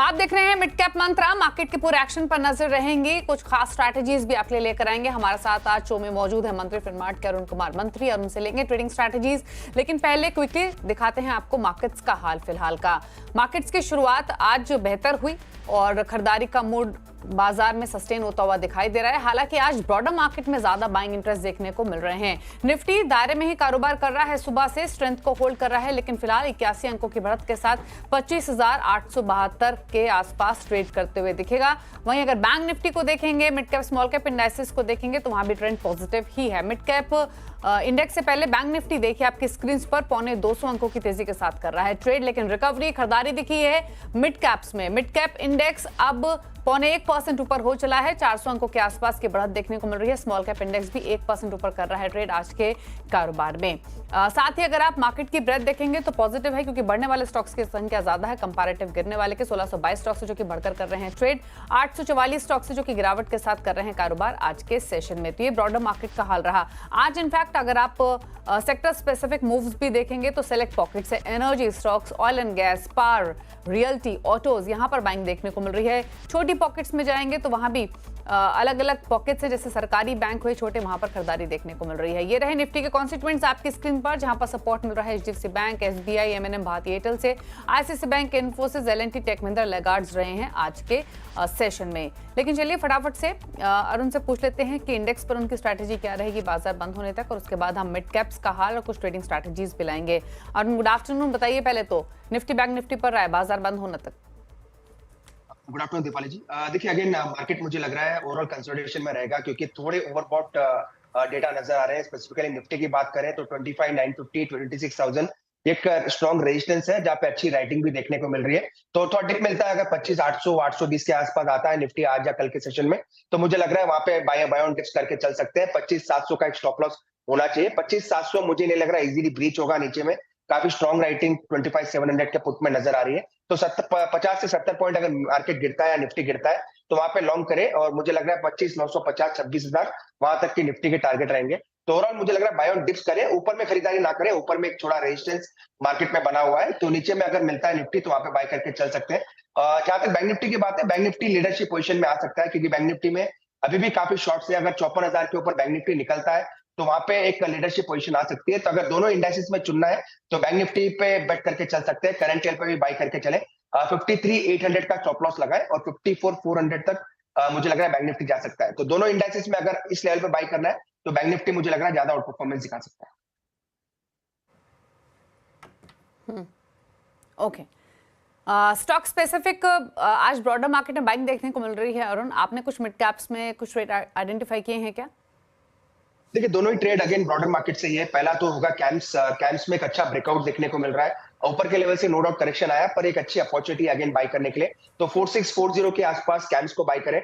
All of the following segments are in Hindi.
आप देख रहे हैं मिड कैप मंत्रा। मार्केट के पूरे एक्शन पर नजर रहेंगी, कुछ खास स्ट्रैटेजीज भी आपके लिए लेकर आएंगे। हमारे साथ आज शो में मौजूद है मंत्री फिनमार्ट के अरुण कुमार मंत्री, और उनसे लेंगे ट्रेडिंग स्ट्रैटेजीज। लेकिन पहले क्विकली दिखाते हैं आपको मार्केट्स का हाल फिलहाल का। मार्केट्स की शुरुआत आज बेहतर हुई और खरीदारी का मूड बाजार में सस्टेन होता हुआ दिखाई दे रहा है। हालांकि आज ब्रॉडर मार्केट में ज्यादा बाइंग इंटरेस्ट देखने को मिल रहे हैं। निफ्टी दायरे में ही कारोबार कर रहा है, सुबह से स्ट्रेंथ को होल्ड कर रहा है, लेकिन फिलहाल 81 अंकों की बढ़त के साथ 25,872 के आसपास ट्रेड करते हुए दिखेगा। वहीं अगर बैंक निफ्टी को देखेंगे, mid cap small cap indices को देखेंगे तो वहां भी ट्रेंड पॉजिटिव ही है। मिड कैप इंडेक्स से पहले बैंक निफ्टी देखिए आपकी स्क्रीन पर पौने 200 अंकों की तेजी के साथ कर रहा है ट्रेड, लेकिन रिकवरी खरीदारी दिखी है मिड कैप्स में। मिड कैप इंडेक्स अब पौने 1% ऊपर हो चला है, 400 अंकों के आसपास की बढ़त देखने को मिल रही है। स्मॉल कैप इंडेक्स भी 1% ऊपर कर रहा है ट्रेड आज के कारोबार में। साथ ही अगर आप मार्केट की ब्रेथ देखेंगे तो पॉजिटिव है, क्योंकि बढ़ने वाले स्टॉक्स की संख्या ज्यादा है कंपैरेटिव गिरने वाले के। 1622 स्टॉक्स जो कि बढ़कर कर रहे हैं ट्रेड, 844 स्टॉक्स जो कि गिरावट के साथ कर रहे हैं कारोबार आज के सेशन में। तो ये ब्रॉडर मार्केट का हाल रहा आज। इनफैक्ट अगर आप सेक्टर स्पेसिफिक मूव्स भी देखेंगे तो सेलेक्ट पॉकेट से energy stocks, oil and gas, power, realty, autos, यहां पर बाइंग देखने को मिल रही है। छोटी पॉकेट्स में जाएंगे तो वहां भी अलग अलग पॉकेट्स है, जैसे सरकारी बैंक हुए छोटे, वहां पर खरीदारी देखने को मिल रही है। ये रहे निफ्टी के कॉन्स्टिट्यूएंट्स आपकी स्क्रीन पर, जहां पर सपोर्ट मिल रहा है HDFC bank, SBI, MNM, Bharti Airtel से, ICICI bank, Infosys, LNT, tech Mahindra laggards रहे हैं आज के सेशन में। लेकिन चलिए फटाफट से अरुण से पूछ लेते हैं कि इंडेक्स पर उनकी स्ट्रैटेजी क्या रहेगी बाजार बंद होने तक, और उसके बाद हम मिड कैप्स का हाल और कुछ ट्रेडिंग स्ट्रैटेजीज भी लाएंगे। Arun, good afternoon. बताइए पहले तो निफ्टी बैंक निफ्टी पर रहा है बाजार बंद होने तक। गुड आफ्टरनून दीपाली जी। देखिए अगेन मार्केट मुझे लग रहा है ओवरऑल कंसोलिडेशन में रहेगा, क्योंकि थोड़े ओवरबॉट डेटा नजर आ रहे हैं। स्पेसिफिकली निफ्टी की बात करें तो 25,950, 26,000 एक स्ट्रॉन्ग रेजिस्टेंस है, जहां पे अच्छी राइटिंग भी देखने को मिल रही है। तो थोड़ा डिप मिलता है, अगर 25,800, 820 के आसपास आता है निफ्टी आज या कल के सेशन में, तो मुझे लग रहा है वहां पे बाय ऑन डिप्स करके चल सकते हैं। 25,700 का एक स्टॉप लॉस होना चाहिए। 25,700 मुझे नहीं लग रहा इजीली ब्रीच होगा। नीचे में काफी स्ट्रॉन्ग राइटिंग 25,700 के पुट में नजर आ रही है। तो 50 से 70 पॉइंट अगर मार्केट गिरता है या निफ्टी गिरता है तो वहां पे लॉन्ग करे, और मुझे लग रहा है 25,950, 26,000 वहां तक की निफ्टी के टारगेट रहेंगे। तो ओवरऑल मुझे लग रहा है बाय ऑन डिप्स करें, ऊपर में खरीदारी ना करें। ऊपर में एक थोड़ा रेजिस्टेंस मार्केट में बना हुआ है, तो नीचे में अगर मिलता है निफ्टी तो वहां पे बाय करके चल सकते हैं। जहां तक बैंक निफ्टी की बात है, बैंक निफ्टी लीडरशिप पोजीशन में आ सकता है, क्योंकि बैंक निफ्टी में अभी भी काफी शॉर्ट्स है। अगर 54,000 के ऊपर बैंक निफ्टी निकलता है तो वहां पे एक लीडरशिप पोजीशन आ सकती है। तो अगर दोनों इंडेक्सेस में चुनना है तो बैंक निफ्टी पे बेट करके चल सकते हैं। करंट लेवल पे भी बाय करके चले। 53,800 का स्टॉप लॉस लगाए, और 54,400 तक मुझे लग रहा है बैंक निफ्टी जा सकता है। तो दोनों इंडेक्सेस में अगर इस लेवल पे बाय करना है तो बैंक निफ्टी मुझे लग रहा है ज्यादा आउट परफॉर्मेंस दिखा सकता है। ओके, स्टॉक स्पेसिफिक आज ब्रॉडर मार्केट में बाइंग देखने को मिल रही है। अरुण, आपने कुछ मिड कैप्स में कुछ रेट आइडेंटिफाई किए हैं क्या? देखिए दोनों ही ट्रेड अगेन ब्रॉडर मार्केट से ही है। पहला तो होगा कैम्स में एक अच्छा ब्रेकआउट देखने को मिल रहा है। ऊपर के लेवल से नो डाउट करेक्शन आया, पर एक अच्छी अपॉर्चुनिटी अगेन बाय करने के लिए। तो 4640 के आसपास कैम्स को बाय करें।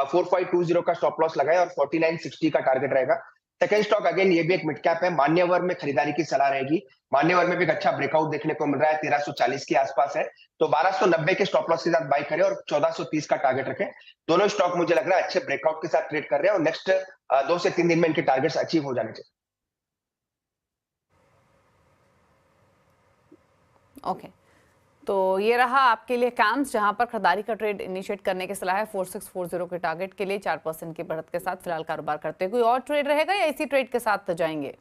4520 का स्टॉप लॉस लगाए, और 4960 का टारगेट रहेगा। सेकंड स्टॉक अगेन ये भी एक मिड कैप है, मान्यवर में खरीदारी की सलाह रहेगी। मान्यवर में भी एक अच्छा ब्रेकआउट देखने को मिल रहा है, 1340 के आसपास है। तो 1290 के स्टॉप लॉस के साथ बाय करें, और 1430 का टारगेट रखें। दोनों स्टॉक मुझे लग रहा है अच्छे ब्रेकआउट के साथ ट्रेड कर रहे हैं, और नेक्स्ट 2 से 3 दिन में इनके टारगेट्स अचीव हो जाने चाहिए। ओके, तो ये रहा आपके लिए कैम्स, जहां पर खरीदारी का ट्रेड इनिशिएट करने की सलाह है 4640 के टारगेट के लिए 4% की बढ़त के साथ फिलहाल कारोबार करते हैं। कोई और ट्रेड रहेगा या इसी ट्रेड के साथ जाएंगे?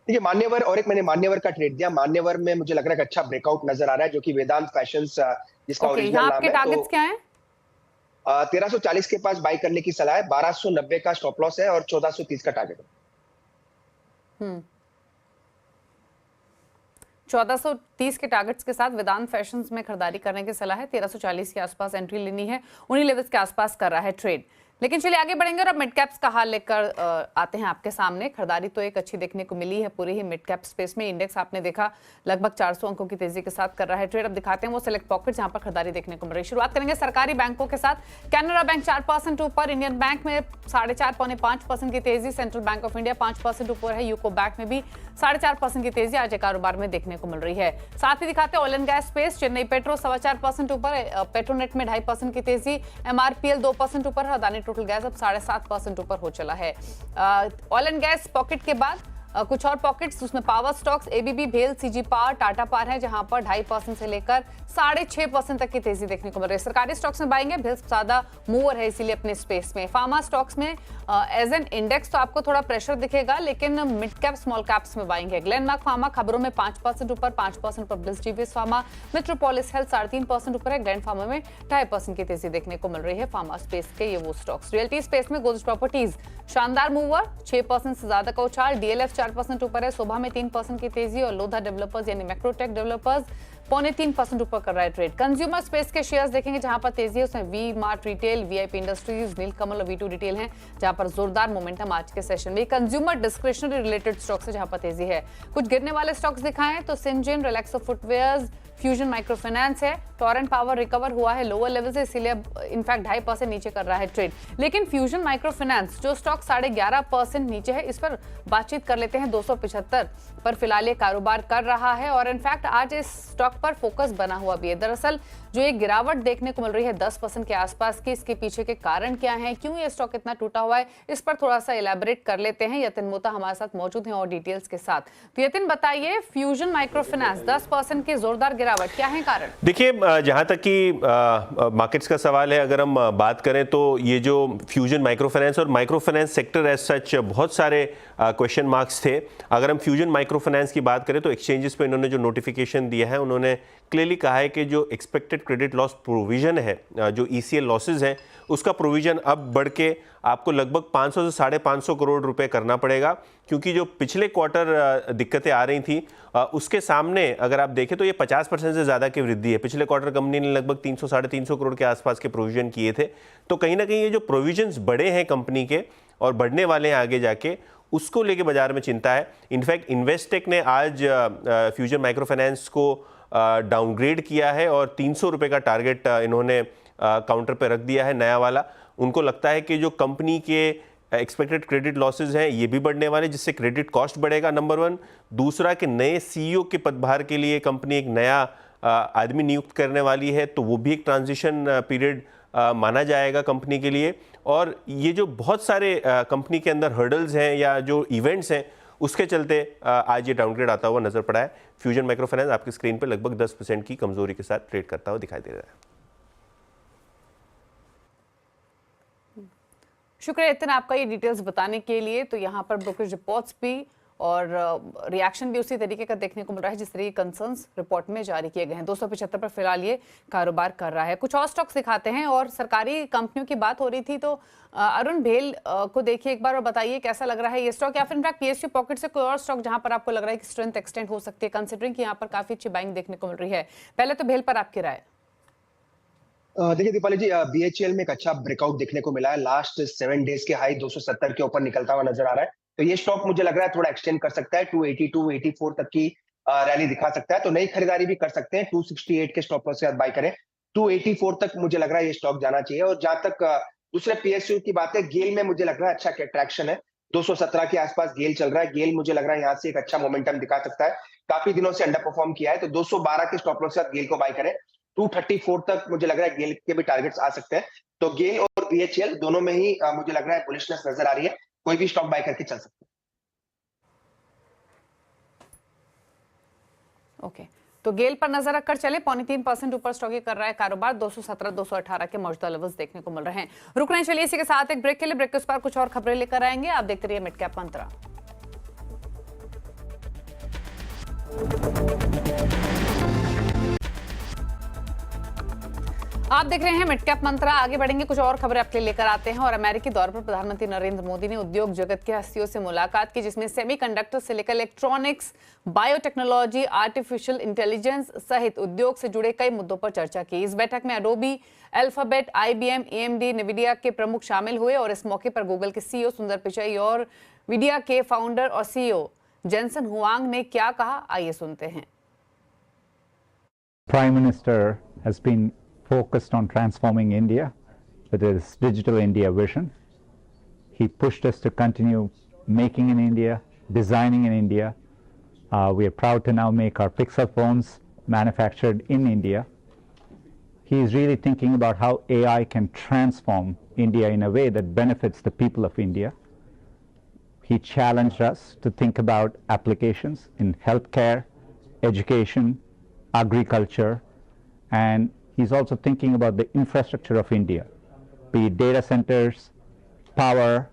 देखिए मान्यवर, और एक मैंने मान्यवर का ट्रेड दिया। मान्यवर में मुझे लग रहा है कि अच्छा ब्रेकआउट नजर आ रहा है, जो कि वेदांत फैशंस जिसका ओरिजिनल नाम है। आपके टारगेट्स क्या हैं? 1340 के पास बाय करने की सलाह है। 1290 का स्टॉप लॉस है, और 1430 का टारगेट है। 1430 के टारगेट्स के साथ वेदांत फैशंस में खरीदारी करने की सलाह है। 1340 के आसपास एंट्री लेनी है, उन्हीं लेवल्स के आसपास कर रहा है ट्रेड। लेकिन चलिए आगे बढ़ेंगे और अब मिड कैप्स का हाल लेकर आते हैं आपके सामने। खरीदारी तो एक अच्छी देखने को मिली है पूरी ही मिड कैप स्पेस में। इंडेक्स आपने देखा लगभग 400 अंकों की तेजी के साथ कर रहा है ट्रेड। अब दिखाते हैं वो सिलेक्ट पॉकेट जहां पर खरीदारी देखने को मिल रही है। शुरुआत करेंगे सरकारी बैंकों के साथ। कैनरा बैंक 4% ऊपर, इंडियन बैंक में 4.5 पौने 5% की तेजी, सेंट्रल बैंक ऑफ इंडिया 5% ऊपर है, यूको बैंक में भी 4.5% की तेजी आज कारोबार में देखने को मिल रही है। साथ ही दिखाते हैं oil and gas space. Chennai petro 4.25% ऊपर, पेट्रोनेट में 2.5% की तेजी, एमआरपीएल 2% ऊपर है, अदानी टोटल गैस अब 7.5% ऊपर हो चला है। ऑयल एंड गैस पॉकेट के बाद कुछ और पॉकेट्स उसमें पावर स्टॉक्स एबीबी, भेल, सीजी पावर, टाटा पावर है जहां पर 2.5% से लेकर 6.5% तक की तेजी देखने को मिल रही है। सरकारी स्टॉक्स में बाइंग है, भेल ज्यादा मूवर है इसीलिए अपने स्पेस में। फार्मा स्टॉक्स में एज एन इंडेक्स तो आपको थोड़ा प्रेशर दिखेगा, लेकिन मिड कैप स्मॉल कैप्स में बाइंग है। ग्लेनमार्क फार्मा खबरों में 5% ऊपर, 5% पर bliss GVS pharma, metropolis health 3.5% ऊपर है। ग्लैंड फार्मा में 2.5% की तेजी देखने को मिल रही है। फार्मा स्पेस के ये वो स्टॉक्स। रियल्टी स्पेस में गोदरेज प्रॉपर्टीज शानदार मूवर, 6% से ज्यादा का उछाल। डीएलएफ 4% ऊपर है, शोभा में 3% की तेजी और लोधा डेवलपर्स यानी मैक्रोटेक डेवलपर्स 0.25% ऊपर कर रहा है ट्रेड। कंज्यूमर स्पेस के शेयर्स देखेंगे जहां पर तेजी है, उसमें V Mart retail, VIP industries, Nilkamal और V2 रिटेल हैं जहां पर जोरदार मोमेंटम आज के सेशन में। कंज्यूमर डिस्क्रिशनरी रिलेटेड स्टॉक्स है जहां पर तेजी है। कुछ गिरने वाले स्टॉक्स दिखाएं तो Syngene, Relaxo footwears, fusion microfinance है। टॉरेंट पावर रिकवर हुआ है लोअर लेवल से, इसीलिए इनफैक्ट 2.5% नीचे कर रहा है ट्रेड। लेकिन फ्यूजन माइक्रोफाइनेंस जो स्टॉक 11.5% नीचे है, इस पर बातचीत कर लेते हैं। 275 पर फिलहाल ये कारोबार कर रहा है और इनफैक्ट आज इस स्टॉक पर फोकस बना हुआ भी है। दरअसल जो एक गिरावट देखने को मिल रही है 10% के आसपास की, इसके पीछे के कारण क्या है, क्यों ये स्टॉक इतना टूटा हुआ है, इस पर थोड़ा सा इलैबोरेट कर लेते हैं। यतिन मोता हमारे साथ मौजूद हैं और डिटेल्स के साथ। तो यतिन बताइए, फ्यूजन माइक्रोफाइनेंस 10% की जोरदार गिरावट, क्या है कारण? देखिए, जहां तक कि मार्केट्स का सवाल है, अगर हम बात करें तो ये जो फ्यूजन माइक्रोफाइनेंस और माइक्रोफाइनेंस सेक्टर एज सच बहुत सारे क्वेश्चन मार्क्स थे। अगर हम फ्यूजन माइक्रोफाइनेंस की बात करें तो एक्सचेंजेस पे इन्होंने जो नोटिफिकेशन दिया है, उन्होंने क्लियरली कहा है कि जो एक्सपेक्टेड क्रेडिट लॉस प्रोविजन है, जो ECL लॉसेज हैं, उसका प्रोविजन अब बढ़ के आपको लगभग 500 से 550 करोड़ रुपए करना पड़ेगा, क्योंकि जो पिछले क्वार्टर दिक्कतें आ रही थी उसके सामने अगर आप देखें तो ये 50% से ज़्यादा की वृद्धि है। पिछले क्वार्टर कंपनी ने लगभग 300 साढ़े 300 करोड़ के आसपास के प्रोविजन किए थे। तो कहीं ना कहीं ये जो प्रोविजंस बढ़े हैं कंपनी के और बढ़ने वाले हैं आगे जाके, उसको लेके बाजार में चिंता है। इनफैक्ट इन्वेस्टेक ने आज फ्यूजन माइक्रोफाइनेंस को डाउनग्रेड किया है और 300 रुपये का टारगेट इन्होंने काउंटर पे रख दिया है नया वाला। उनको लगता है कि जो कंपनी के एक्सपेक्टेड क्रेडिट लॉसेज हैं ये भी बढ़ने वाले, जिससे क्रेडिट कॉस्ट बढ़ेगा, नंबर 1। दूसरा कि नए CEO के पदभार के लिए कंपनी एक नया आदमी नियुक्त करने वाली है, तो वो भी एक ट्रांजिशन पीरियड माना जाएगा कंपनी के लिए। और ये जो बहुत सारे कंपनी के अंदर हर्डल्स हैं या जो इवेंट्स हैं, उसके चलते आज ये डाउनग्रेड आता हुआ नजर पड़ा है। फ्यूजन माइक्रोफाइनेंस आपकी स्क्रीन पर लगभग 10% की कमजोरी के साथ ट्रेड करता हुआ दिखाई दे रहा है। शुक्रिया यतिन आपका ये डिटेल्स बताने के लिए। तो यहाँ पर ब्रोकरेज रिपोर्ट्स भी और रिएक्शन भी उसी तरीके का देखने को मिल रहा है जिस तरीके कंसर्न्स रिपोर्ट में जारी किए गए हैं। 275 पर फिलहाल ये कारोबार कर रहा है। कुछ और स्टॉक्स दिखाते हैं और सरकारी कंपनियों की बात हो रही थी, तो अरुण भेल को देखिए एक बार और बताइए कैसा लग रहा है ये स्टॉक, या फिर इनफैक्ट PSU पॉकेट से कोई और स्टॉक जहां पर आपको लग रहा है कि स्ट्रेंथ एक्सटेंड हो सकती है, कंसिडरिंग कि यहाँ पर काफी अच्छी बाइंग देखने को मिल रही है। पहले तो भेल पर आपकी राय। देखिए दीपाली जी, BHEL में एक अच्छा ब्रेकआउट देखने को मिला है। लास्ट 7 डेज के हाई 270 के ऊपर निकलता हुआ नजर आ रहा है। तो ये स्टॉक मुझे लग रहा है थोड़ा एक्सटेंड कर सकता है, 282 84 तक की रैली दिखा सकता है। तो नई खरीदारी भी कर सकते हैं, 268 के स्टॉप लॉस के साथ बाय करें। 284 तक मुझे लग रहा है ये स्टॉक जाना चाहिए। और जहां तक दूसरे PSU की बात है, गेल में मुझे लग रहा है अच्छा ट्रैक्शन है। 217 के आसपास गेल चल रहा है। गेल मुझे लग रहा है यहाँ से एक अच्छा मोमेंटम दिखा सकता है। काफी दिनों से अंडर परफॉर्म किया है, तो 212 के स्टॉप लॉस के साथ गेल को बाय करें। 234 तक मुझे लग रहा है गेल के भी टारगेट्स आ सकते हैं। तो गेल और BHEL दोनों में ही मुझे लग रहा है बुलिशनेस नजर आ रही है। कोई भी स्टॉक बाय करके चल सकते हैं। ओके, तो गेल पर नजर रखकर चले। 3.25% ऊपर स्टॉक कर रहा है कारोबार। 217 218 के मौजूदा लेवल्स देखने को मिल रहे हैं। रुक रहे हैं, चलिए इसी के साथ एक ब्रेक के लिए। ब्रेक के उस पर कुछ और खबरें लेकर आएंगे। आप देखते रहिए मिड कैप मंत्रा। आप देख रहे हैं मिड कैप मंत्रा। आगे बढ़ेंगे, कुछ और खबरें आपके लिए लेकर आते हैं। और अमेरिकी दौरे पर प्रधानमंत्री नरेंद्र मोदी ने उद्योग जगत के हस्तियों से मुलाकात की, जिसमें सेमीकंडक्टर से लेकर इलेक्ट्रॉनिक्स, बायोटेक्नोलॉजी, आर्टिफिशियल इंटेलिजेंस सहित उद्योग से जुड़े कई मुद्दों पर चर्चा की। इस बैठक में Adobe, alphabet, IBM, AMD, NVIDIA के प्रमुख शामिल हुए और इस मौके पर गूगल के CEO सुंदर पिचाई और NVIDIA के फाउंडर और CEO जेनसन हुआंग ने क्या कहा, आइए सुनते हैं। Prime Minister has been focused on transforming India with his Digital India vision. He pushed us to continue making in India, designing in India. We are proud to now make our Pixel phones manufactured in India. He is really thinking about how AI can transform India in a way that benefits the people of India. he challenged us to think about applications in healthcare, education, agriculture, and he's also thinking about the infrastructure of India, be it data centers, power,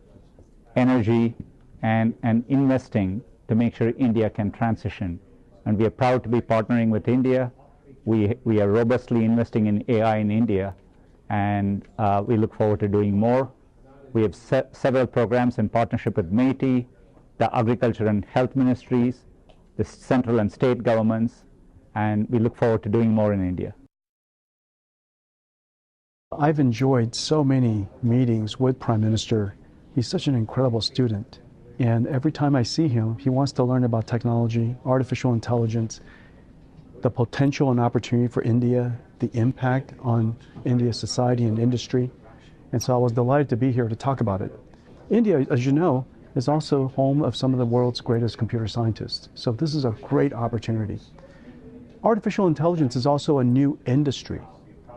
energy, and investing to make sure India can transition. And we are proud to be partnering with India. We are robustly investing in AI in India, and we look forward to doing more. We have several programs in partnership with MeitY, the Agriculture and Health Ministries, the central and state governments, and we look forward to doing more in India. I've enjoyed so many meetings with Prime Minister. He's such an incredible student. And every time I see him, he wants to learn about technology, artificial intelligence, the potential and opportunity for India, the impact on India's society and industry. And so I was delighted to be here to talk about it. India, as you know, is also home of some of the world's greatest computer scientists. So this is a great opportunity. Artificial intelligence is also a new industry,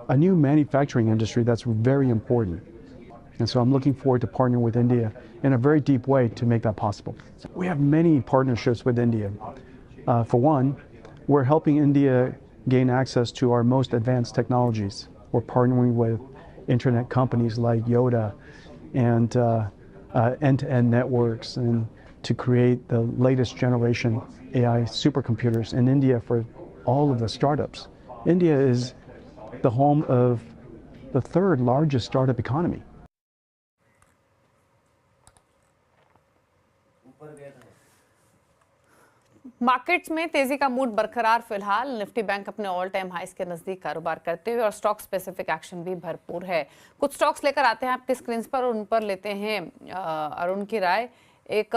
a new manufacturing industry that's very important. And so I'm looking forward to partnering with India in a very deep way to make that possible. We have many partnerships with India. For one, we're helping India gain access to our most advanced technologies. We're partnering with internet companies like Yotta and end-to-end networks, and to create the latest generation AI supercomputers in India for all of the startups. India is the home of the third largest startup economy. Markets में तेजी का मूड बरकरार फिलहाल। निफ्टी बैंक अपने ऑल टाइम हाइस के नजदीक कारोबार करते हुए और स्टॉक स्पेसिफिक एक्शन भी भरपूर है। कुछ स्टॉक्स लेकर आते हैं आपके स्क्रीन पर और उन पर लेते हैं अरुण की राय। एक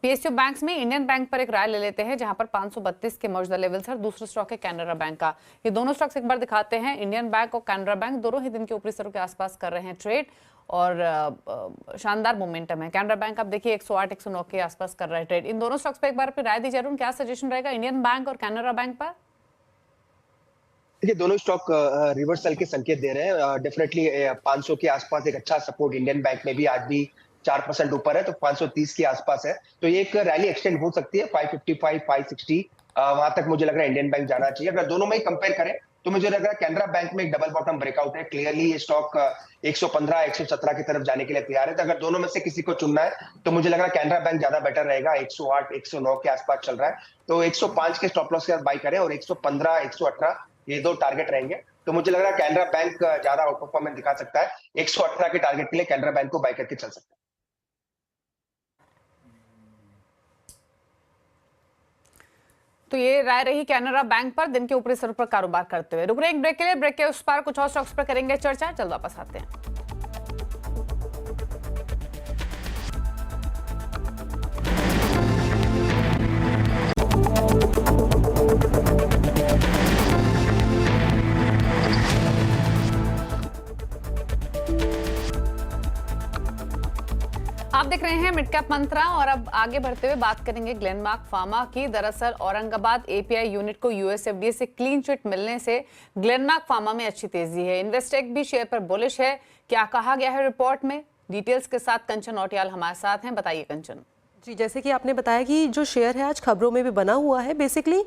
पीएसयू बैंक्स में इंडियन बैंक पर एक राय ले लेते हैं जहां पर 532 के मौजूदा लेवल्स है। दूसरा स्टॉक है कैनरा बैंक का। ये दोनों स्टॉक्स एक बार दिखाते हैं। इंडियन बैंक और कैनरा बैंक दोनों ही दिन के ऊपरी स्तरों के आसपास कर रहे हैं ट्रेड और शानदार मोमेंटम है। कैनरा बैंक आप देखिए 108 109 के आसपास कर रहा है ट्रेड। इन दोनों स्टॉक्स पे एक बार अपनी राय दीजिए अरुण, क्या सजेशन रहेगा इंडियन बैंक और कैनरा बैंक पर? देखिए दोनों स्टॉक रिवर्सल के संकेत दे रहे हैं। डेफिनेटली 500 के आसपास एक अच्छा सपोर्ट इंडियन बैंक में भी आज भी 4% ऊपर है, तो 530 के आसपास है, तो ये एक रैली एक्सटेंड हो सकती है 555 560 वहां तक मुझे लग रहा है इंडियन बैंक जाना चाहिए। अगर दोनों में ही कंपेयर करें तो मुझे लग रहा है कैनरा बैंक में एक डबल बॉटम ब्रेकआउट है। क्लियरली ये स्टॉक 115 117 की तरफ जाने के लिए तैयार है, तो अगर दोनों में से किसी को चुनना है तो मुझे लग रहा है कैनरा बैंक ज्यादा बेटर रहेगा। 108 109 के आसपास चल रहा है, तो 105 के स्टॉप लॉस के साथ बाय करें और 115 118 ये दो टारगेट रहेंगे। तो मुझे लग रहा है कैनरा बैंक ज्यादा आउट परफॉर्मेंस दिखा सकता है। 118 के टारगेट के लिए कैनरा बैंक को बाय करके चल सकता है। तो ये राय रही कैनरा बैंक पर दिन के ऊपरी स्तर पर कारोबार करते हुए। रुक रहे एक ब्रेक के लिए, ब्रेक के उस पार कुछ और स्टॉक्स पर करेंगे चर्चा। जल्द वापस आते हैं। आप देख रहे हैं मिड कैप मंत्रा और अब आगे बढ़ते हुए बात करेंगे ग्लेनमार्क फार्मा की। दरअसल औरंगाबाद एपीआई यूनिट को यूएसएफडीए से क्लीन चिट मिलने से ग्लेनमार्क फार्मा में अच्छी तेजी है। इन्वेस्टेक भी शेयर पर बुलिश है। क्या कहा गया है रिपोर्ट में, डिटेल्स के साथ कंचन नौटियाल हमारे साथ हैं। बताइए कंचन। जी, जैसे कि आपने बताया कि जो शेयर है आज खबरों में भी बना हुआ है। बेसिकली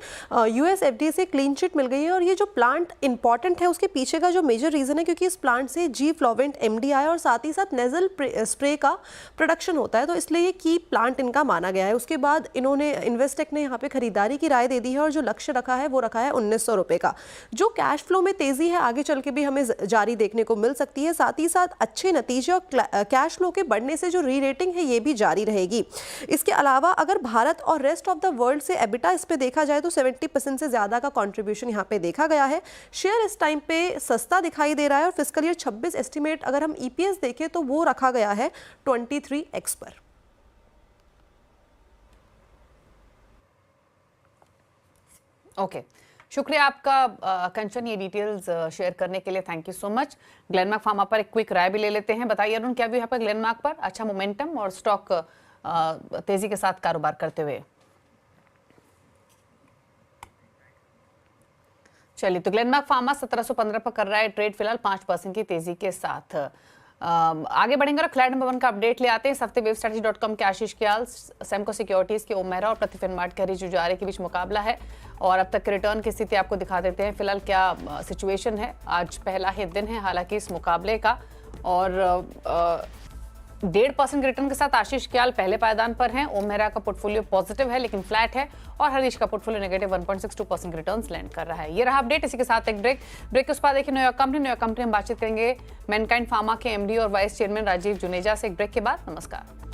यूएसएफडीए से क्लीन चिट मिल गई है और ये जो प्लांट इंपॉर्टेंट है उसके पीछे का जो मेजर रीज़न है क्योंकि इस प्लांट से जी फ्लोवेंट एमडीआई और साथ ही साथ नेजल स्प्रे का प्रोडक्शन होता है, तो इसलिए ये की प्लांट इनका माना गया है। उसके बाद इन्होंने इन्वेस्टेक ने यहाँ पे खरीदारी की राय दे दी है और जो लक्ष्य रखा है वो रखा है 1900 रुपये का। जो कैश फ्लो में तेज़ी है आगे चल के भी हमें जारी देखने को मिल सकती है। साथ ही साथ अच्छे नतीजे और कैश फ्लो के बढ़ने से जो री रेटिंग है ये भी जारी रहेगी। इसके अलावा अगर भारत और रेस्ट ऑफ द वर्ल्ड से एबिटा इस पे देखा जाए तो 70% से ज्यादा का कंट्रीब्यूशन यहाँ पे देखा गया है। शेयर इस टाइम पे सस्ता दिखाई दे रहा है और फिस्कल ईयर 26 एस्टिमेट अगर हम ईपीएस देखें तो वो रखा गया है 23x पर। ओके, शुक्रिया आपका कंचन ये डिटेल्स शेयर करने के लिए, thank you so much. Glenmark pharma पर एक क्विक राय भी ले लेते हैं। बताइए अरुण, क्या भी यहाँ पर ग्लेनमार्क पर अच्छा मोमेंटम और स्टॉक तेजी के साथ कारोबार करते हुए? चलिए, तो ग्लेनमार्क फार्मा 1715 पर कर रहा है ट्रेड फिलहाल 5% की तेजी के साथ। आगे बढ़ेंगे और फ्लैट नंबर 1 का अपडेट ले आते हैं। इस हफ्ते webstrategy.com के आशीष क्याल, सेमको सिक्योरिटीज के ओम मेहरा और प्रति फिनमार्ट के हरीश जुजारे के बीच मुकाबला है और अब तक के रिटर्न की स्थिति आपको दिखा देते हैं। फिलहाल क्या सिचुएशन है, आज पहला ही दिन है हालांकि इस मुकाबले का, और 1.5% के रिटर्न के साथ आशीष क्याल पहले पायदान पर हैं। ओम मेहरा का पोर्टफोलियो पॉजिटिव है लेकिन फ्लैट है और हरीश का पोर्टफोलियो नेगेटिव 1.62% के रिटर्न्स लैंड कर रहा है। ये रहा अपडेट। इसी के साथ एक ब्रेक के उस पर देखिए न्यूयॉर्क कंपनी हम बातचीत करेंगे मैनकाइंड फार्मा के एमडी और वाइस चेयरमैन राजीव जुनेजा से एक ब्रेक के बाद। नमस्कार।